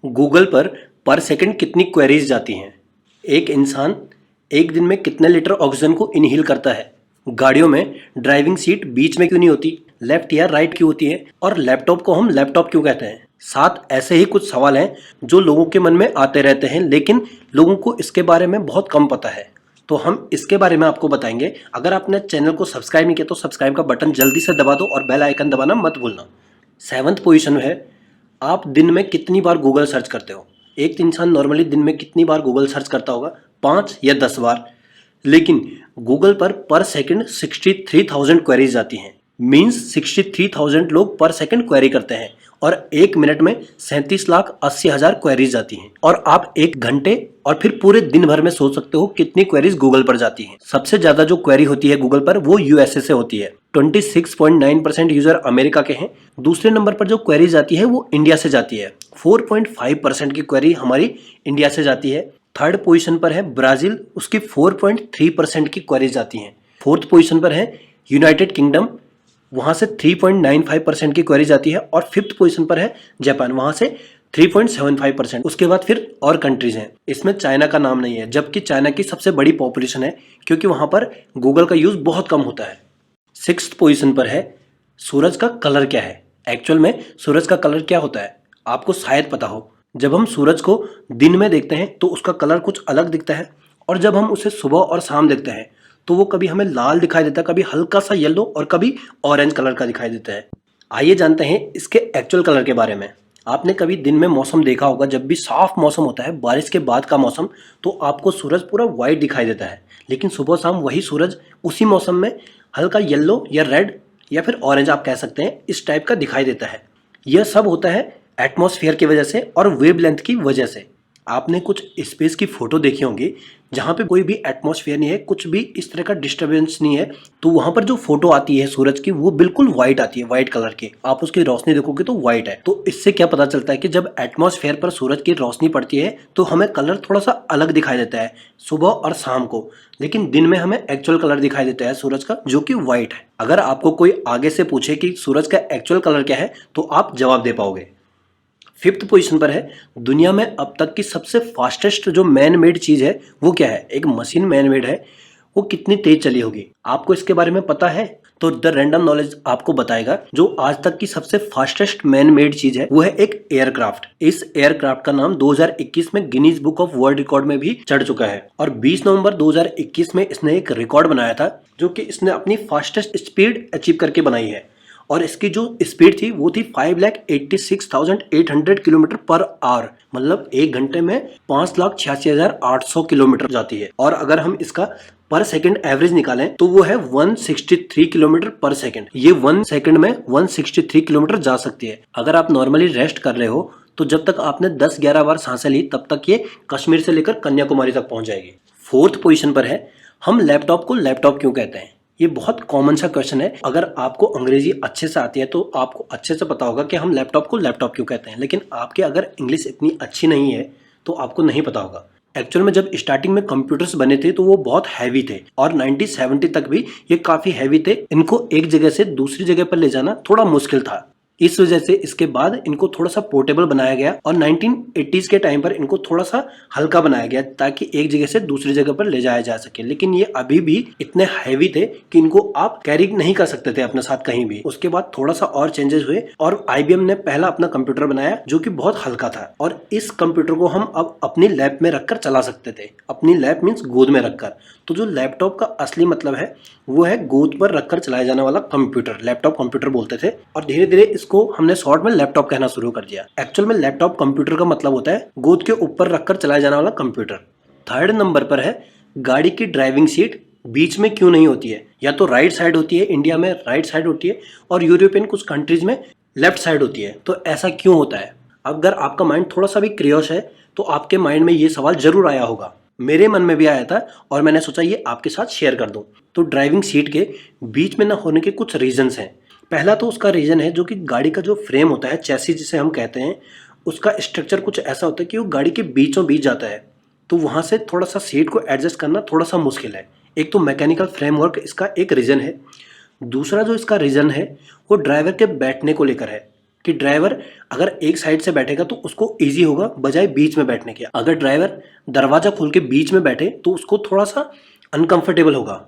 Google पर second कितनी queries जाती हैं? एक इंसान एक दिन में कितने लीटर ऑक्सीजन को इनहेल करता है? गाड़ियों में ड्राइविंग सीट बीच में क्यों नहीं होती, लेफ्ट या राइट क्यों होती है? और लैपटॉप को हम लैपटॉप क्यों कहते हैं? 7 ऐसे ही कुछ सवाल हैं जो लोगों के मन में आते रहते हैं, लेकिन लोगों को इसके बारे में बहुत कम पता है। तो हम इसके बारे में आपको बताएंगे। अगर आपने चैनल को सब्सक्राइब नहीं किया तो सब्सक्राइब का बटन जल्दी से दबा दो और बेल आइकन दबाना मत भूलना। 7th पोजीशन में है, आप दिन में कितनी बार गूगल सर्च करते हो? एक इंसान नॉर्मली दिन में कितनी बार गूगल सर्च करता होगा? 5 या 10 बार। लेकिन गूगल पर सेकंड 63,000 क्वेरीज आती हैं। मींस 63,000 लोग पर सेकंड क्वेरी करते हैं और एक मिनट में 37,80,000 क्वेरीज आती हैं। और आप एक घंटे और फिर पूरे दिन भर में सोच सकते हो कितनी क्वेरीज गूगल पर जाती हैं। सबसे ज्यादा जो क्वेरी होती है गूगल पर वो यूएसए से होती है। 26.9% यूजर अमेरिका के हैं। दूसरे नंबर पर जो क्वेरीज आती है वो इंडिया से जाती है। 4.5% की क्वेरी हमारी इंडिया से जाती है। थर्ड पोजीशन पर है ब्राजील, उसकी 4.3% की क्वेरीज आती हैं। फोर्थ पोजीशन पर है यूनाइटेड किंगडम, वहां से 3.95% की क्वेरीज आती है। और फिफ्थ पोजीशन पर है जापान, वहां से 3.75%। उसके बाद फिर और कंट्रीज हैं, इसमें चाइना का नाम नहीं है, जबकि चाइना की सबसे बड़ी पॉपुलेशन है क्योंकि वहां पर गूगल का यूज बहुत कम होता है। 6th पोजीशन पर है सूरज का कलर क्या है? एक्चुअल में सूरज का कलर क्या होता है आपको शायद पता हो। जब हम सूरज को दिन में देखते हैं तो उसका कलर कुछ अलग दिखता है, और जब हम उसे सुबह और शाम देखते हैं तो वो कभी हमें लाल दिखाई देता है, कभी हल्का सा येलो और कभी ऑरेंज कलर का दिखाई देता है। आइए जानते हैं इसके एक्चुअल कलर के बारे में। आपने कभी दिन में मौसम देखा होगा, जब भी साफ मौसम होता है, बारिश के बाद का मौसम, तो आपको सूरज पूरा व्हाइट दिखाई देता है। लेकिन सुबह शाम वही सूरज उसी मौसम में हल्का येलो या रेड या फिर ऑरेंज आप कह सकते हैं, इस टाइप का दिखाई देता है। यह सब होता है एटमॉस्फेयर की वजह से और वेवलेंथ की वजह से। आपने कुछ स्पेस की फोटो देखी होंगी जहां पे कोई भी एटमॉस्फेयर नहीं है, कुछ भी इस तरह का डिस्टरबेंस नहीं है, तो वहां पर जो फोटो आती है सूरज की वो बिल्कुल व्हाइट आती है, व्हाइट कलर की। आप उसकी रोशनी देखोगे तो व्हाइट है। तो इससे क्या पता चलता है कि जब एटमॉस्फेयर पर सूरज की रोशनी पड़ती है तो हमें कलर थोड़ा सा अलग दिखाई देता है सुबह और शाम को, लेकिन दिन में हमें एक्चुअल कलर दिखाई देता है सूरज का, जो कि व्हाइट है। अगर आपको कोई आगे से पूछे कि सूरज का एक्चुअल कलर क्या है तो आप जवाब दे पाओगे। 5th पोजीशन पर है दुनिया में अब तक की सबसे फास्टेस्ट जो मैन मेड चीज है वो क्या है? एक मशीन मैन मेड है, वो कितनी तेज चली होगी? आपको इसके बारे में पता है? तो द रैंडम नॉलेज आपको बताएगा जो आज तक की सबसे फास्टेस्ट मैन मेड चीज है वो है एक एयरक्राफ्ट। इस एयरक्राफ्ट का नाम 2021 में Guinness book of world record में भी चढ़ चुका है, और 20 नवंबर 2021 में इसने एक रिकॉर्ड बनाया था जो कि इसने अपनी फास्टेस्ट स्पीड अचीव करके बनाई है। और इसकी जो स्पीड थी वो थी 5,86,800 किलोमीटर पर आवर, मतलब एक घंटे में 5,86,800 किलोमीटर जाती है। और अगर हम इसका पर सेकंड एवरेज निकालें तो वो है 163 किलोमीटर पर सेकंड। ये 1 सेकंड में 163 किलोमीटर जा सकती है। अगर आप नॉर्मली रेस्ट कर रहे हो तो जब तक आपने 10-11 बार सांसें ली तब तक ये कश्मीर से लेकर कन्याकुमारी तक पहुंच जाएगी। 4th पोजीशन पर है हम लैपटॉप को लैपटॉप क्यों कहते हैं? ये बहुत कॉमन सा क्वेश्चन है। अगर आपको अंग्रेजी अच्छे से आती है तो आपको अच्छे से पता होगा कि हम लैपटॉप को लैपटॉप क्यों कहते हैं, लेकिन आपके अगर इंग्लिश इतनी अच्छी नहीं है तो आपको नहीं पता होगा। एक्चुअल में जब स्टार्टिंग में कंप्यूटर्स बने थे तो वो बहुत हैवी थे, और 1970 तक भी ये काफी हैवी थे। इनको एक जगह से दूसरी जगह पर ले जाना थोड़ा मुश्किल था। इस वजह से इसके बाद इनको थोड़ा सा पोर्टेबल बनाया गया, और 1980s के टाइम पर इनको थोड़ा सा हल्का बनाया गया ताकि एक जगह से दूसरी जगह पर ले जाया जा सके। लेकिन ये अभी भी इतने हैवी थे कि इनको आप कैरी नहीं कर सकते थे अपने साथ कहीं भी। उसके बाद थोड़ा सा और चेंजेस हुए और IBM ने पहला अपना कंप्यूटर बनाया जो कि बहुत हल्का था, और इस कंप्यूटर को हम अब अपनी लैब में रखकर चला सकते थे। अपनी लैब मीन्स गोद में रखकर। तो जो लैपटॉप का असली मतलब है वो है गोद पर रखकर चलाया जाने वाला कंप्यूटर, लैपटॉप कंप्यूटर बोलते थे, और धीरे धीरे इसको हमने शॉर्ट में लैपटॉप कहना शुरू कर दिया। एक्चुअल में लैपटॉप कंप्यूटर का मतलब होता है गोद के ऊपर रखकर चलाया जाने वाला कंप्यूटर। 3rd नंबर पर है गाड़ी की ड्राइविंग सीट बीच में क्यों नहीं होती है? या तो राइट साइड होती है, इंडिया में राइट साइड होती है, और यूरोपियन कुछ कंट्रीज में लेफ्ट साइड होती है। तो ऐसा क्यों होता है? अगर आपका माइंड थोड़ा सा भी क्रियोस है तो आपके माइंड में ये सवाल जरूर आया होगा। मेरे मन में भी आया था और मैंने सोचा ये आपके साथ शेयर कर दूं। तो ड्राइविंग सीट के बीच में न होने के कुछ रीजंस हैं। पहला तो उसका रीजन है जो कि गाड़ी का जो फ्रेम होता है, चैसी जिसे हम कहते हैं, उसका स्ट्रक्चर कुछ ऐसा होता है कि वो गाड़ी के बीचों बीच जाता है, तो वहां से थोड़ा सा सीट को एडजस्ट करना थोड़ा सा मुश्किल है। एक तो मैकेनिकल फ्रेमवर्क इसका एक रीजन है। दूसरा जो इसका रीजन है वो ड्राइवर के बैठने को लेकर है। कि ड्राइवर अगर एक साइड से बैठेगा तो उसको इजी होगा बजाय बीच में बैठने के। अगर ड्राइवर दरवाजा खोल के बीच में बैठे तो उसको थोड़ा सा अनकंफर्टेबल होगा।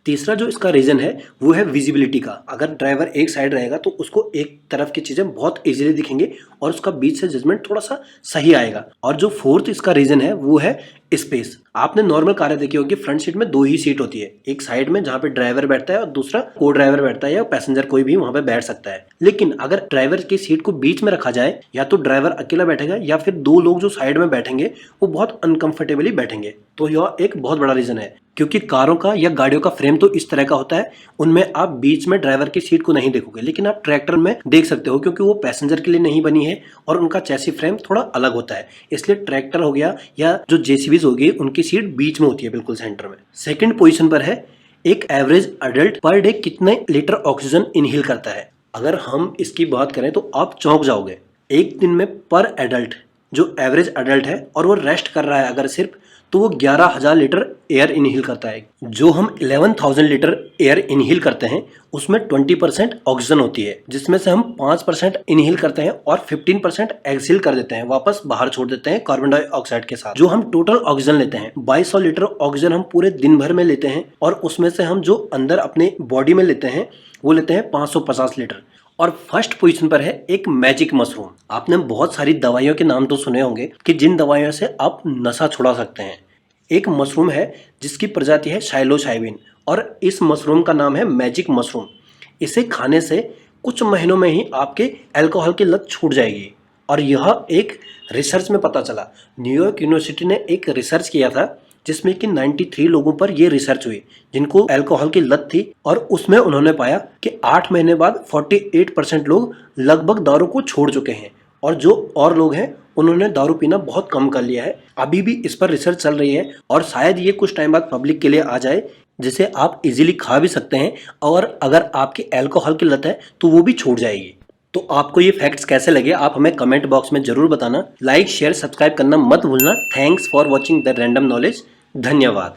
तीसरा जो इसका रीजन है वो है विजिबिलिटी का। अगर ड्राइवर एक साइड रहेगा तो उसको एक तरफ की चीजें बहुत इजीली दिखेंगे और उसका बीच से जजमेंट थोड़ा सा सही आएगा। और जो फोर्थ इसका रीजन है वो है स्पेस। आपने नॉर्मल कारें देखी होगी, फ्रंट सीट में 2 ही सीट होती है, एक साइड में जहाँ पे ड्राइवर बैठता है और दूसरा को ड्राइवर बैठता है या पैसेंजर कोई भी वहां पे बैठ सकता है। लेकिन अगर ड्राइवर की सीट को बीच में रखा जाए, या तो ड्राइवर अकेला बैठेगा या फिर 2 लोग जो साइड में बैठेंगे वो बहुत अनकंफर्टेबली बैठेंगे। तो यह एक बहुत बड़ा रीजन है, क्योंकि कारों का या गाड़ियों का फ्रेम तो इस तरह का होता है, उनमें आप बीच में ड्राइवर की सीट को नहीं देखोगे। लेकिन आप ट्रैक्टर में देख सकते हो, क्योंकि वो पैसेंजर के लिए नहीं बनी है और उनका चैसी फ्रेम थोड़ा अलग होता है, इसलिए ट्रैक्टर हो गया या जो जेसीबीज होगी उनकी सीट बीच में होती है, बिल्कुल सेंटर में। सेकंड पोजीशन पर है एक एवरेज अडल्ट पर डे कितने लीटर ऑक्सीजन इनहेल करता है। अगर हम इसकी बात करें तो आप चौंक जाओगे। एक दिन में पर एडल्ट जो एवरेज अडल्ट है और वो रेस्ट कर रहा है अगर सिर्फ, तो वो 11,000 लीटर एयर इनहेल करता है। जो हम 11,000 लीटर एयर इनहेल करते हैं उसमें 20% ऑक्सीजन होती है, जिसमें से हम 5% इनहेल करते हैं और 15% एक्सहेल कर देते हैं, वापस बाहर छोड़ देते हैं कार्बन डाइऑक्साइड के साथ। जो हम टोटल ऑक्सीजन लेते हैं 2200 लीटर ऑक्सीजन हम पूरे दिन भर में लेते हैं, और उसमें से हम जो अंदर अपने बॉडी में लेते हैं वो लेते हैं 550 लीटर। और फर्स्ट पोजीशन पर है एक मैजिक मशरूम। आपने बहुत सारी दवाइयों के नाम तो सुने होंगे कि जिन दवाइयों से आप नशा छुड़ा सकते हैं। एक मशरूम है जिसकी प्रजाति है साइलोसाइबिन, और इस मशरूम का नाम है मैजिक मशरूम। इसे खाने से कुछ महीनों में ही आपके अल्कोहल की लत छूट जाएगी। और यह एक रिसर्च में पता चला। न्यूयॉर्क यूनिवर्सिटी ने एक रिसर्च किया था जिसमें कि 93 लोगों पर यह रिसर्च हुई जिनको अल्कोहल की लत थी, और उसमें उन्होंने पाया कि 8 महीने बाद 48% लोग लगभग दारू को छोड़ चुके हैं, और जो और लोग हैं उन्होंने दारू पीना बहुत कम कर लिया है। अभी भी इस पर रिसर्च चल रही है और शायद ये कुछ टाइम बाद पब्लिक के लिए आ जाए, जिसे आप इजीली खा भी सकते हैं, और अगर आपकी अल्कोहल की लत है तो वो भी छूट जाएगी। तो आपको ये फैक्ट्स कैसे लगे आप हमें कमेंट बॉक्स में जरूर बताना। लाइक शेयर सब्सक्राइब करना मत भूलना। Thanks for watching the random knowledge. धन्यवाद।